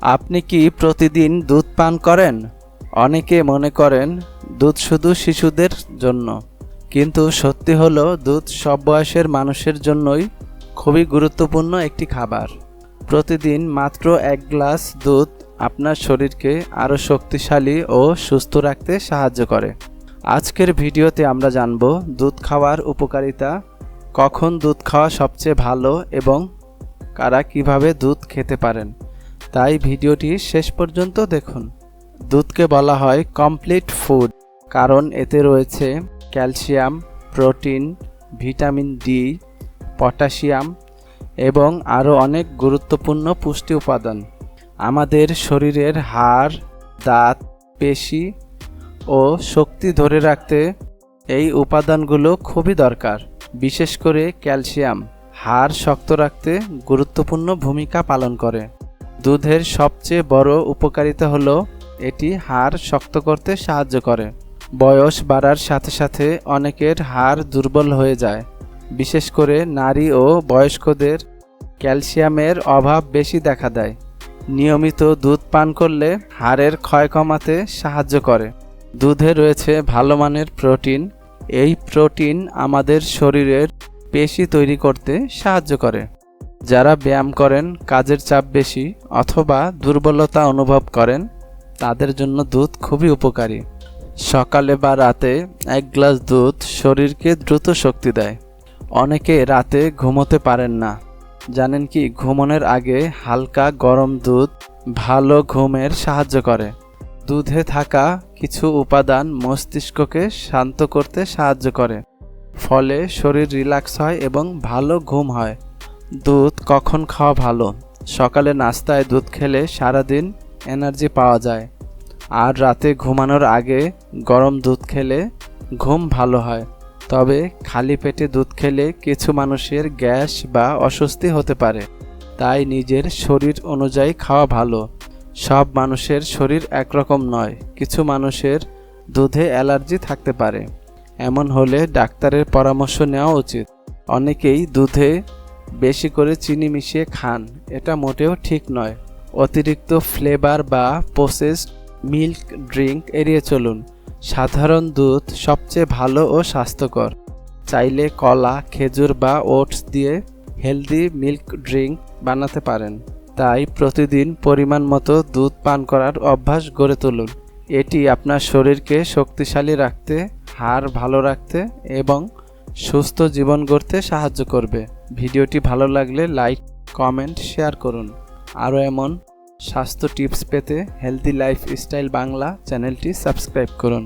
আপনি কি প্রতিদিন দুধ পান করেন? অনেকে মনে করেন দুধ শুধু শিশুদের জন্য, কিন্তু সত্যি হলো দুধ সব বয়সের মানুষের জন্যই খুবই গুরুত্বপূর্ণ একটি খাবার। প্রতিদিন মাত্র 1 গ্লাস দুধ আপনার শরীরকে আরও শক্তিশালী ও সুস্থ রাখতে সাহায্য করে। আজকের ভিডিওতে আমরা জানব দুধ খাওয়ার উপকারিতা, কখন দুধ খাওয়া সবচেয়ে ভালো এবং কারা কিভাবে দুধ খেতে পারেন। তাই ভিডিওটি শেষ পর্যন্ত দেখুন। দুধকে বলা হয় কমপ্লিট ফুড, কারণ এতে রয়েছে calcium, protein, vitamin D, potassium এবং আরও অনেক গুরুত্বপূর্ণ পুষ্টি উপাদান। আমাদের শরীরের হাড়, দাঁত, পেশি ও শক্তি ধরে রাখতে এই উপাদানগুলো খুবই দরকার। বিশেষ করে ক্যালসিয়াম হাড় শক্ত রাখতে গুরুত্বপূর্ণ ভূমিকা পালন করে। দুধের সবচেয়ে বড় উপকারিতা হলো এটি হাড় শক্ত করতে সাহায্য করে। বয়স বাড়ার সাথে সাথে অনেকের হাড় দুর্বল হয়ে যায়, বিশেষ করে নারী ও বয়স্কদের ক্যালসিয়ামের অভাব বেশি দেখা দেয়। নিয়মিত দুধ পান করলে হাড়ের ক্ষয় কমাতে সাহায্য করে। দুধে রয়েছে ভালো মানের প্রোটিন। এই প্রোটিন আমাদের শরীরের পেশি তৈরি করতে সাহায্য করে। যারা ব্যায়াম করেন, কাজের চাপ বেশি অথবা দুর্বলতা অনুভব করেন, তাদের জন্য দুধ খুবই উপকারী। সকালে বা রাতে 1 গ্লাস দুধ শরীরকে দ্রুত শক্তি দেয়। অনেকে রাতে ঘুমোতে পারেন না। জানেন কি, ঘুমানোর আগে হালকা গরম দুধ ভালো ঘুমের সাহায্য করে। দুধে থাকা কিছু উপাদান মস্তিষ্ককে শান্ত করতে সাহায্য করে, ফলে শরীর রিল্যাক্স হয় এবং ভালো ঘুম হয়। দুধ কখন খাওয়া ভালো? সকালে নাস্তায় দুধ খেলে সারাদিন এনার্জি পাওয়া যায়, আর রাতে ঘুমানোর আগে গরম দুধ খেলে ঘুম ভালো হয়। তবে খালি পেটে দুধ খেলে কিছু মানুষের গ্যাস বা অস্বস্তি হতে পারে, তাই নিজের শরীর অনুযায়ী খাওয়া ভালো। সব মানুষের শরীর একরকম নয়, কিছু মানুষের দুধে অ্যালার্জি থাকতে পারে। এমন হলে ডাক্তারের পরামর্শ নেওয়া উচিত। অনেকেই দুধে বেশি করে চিনি মিশিয়ে খান, এটা মোটেও ঠিক নয়। অতিরিক্ত ফ্লেভার বা প্রসেসড মিল্ক ড্রিঙ্ক এড়িয়ে চলুন। সাধারণ দুধ সবচেয়ে ভালো ও স্বাস্থ্যকর। চাইলে কলা, খেজুর বা ওটস দিয়ে হেলদি মিল্ক ড্রিঙ্ক বানাতে পারেন। তাই প্রতিদিন পরিমাণ মতো দুধ পান করার অভ্যাস গড়ে তুলুন। এটি আপনার শরীরকে শক্তিশালী রাখতে, হাড় ভালো রাখতে এবং সুস্থ জীবন গড়তে সাহায্য করবে। ভিডিওটি ভালো লাগলে লাইক, কমেন্ট, শেয়ার করুন। আরও এমন স্বাস্থ্য টিপস পেতে হেলদি লাইফস্টাইল বাংলা চ্যানেলটি সাবস্ক্রাইব করুন।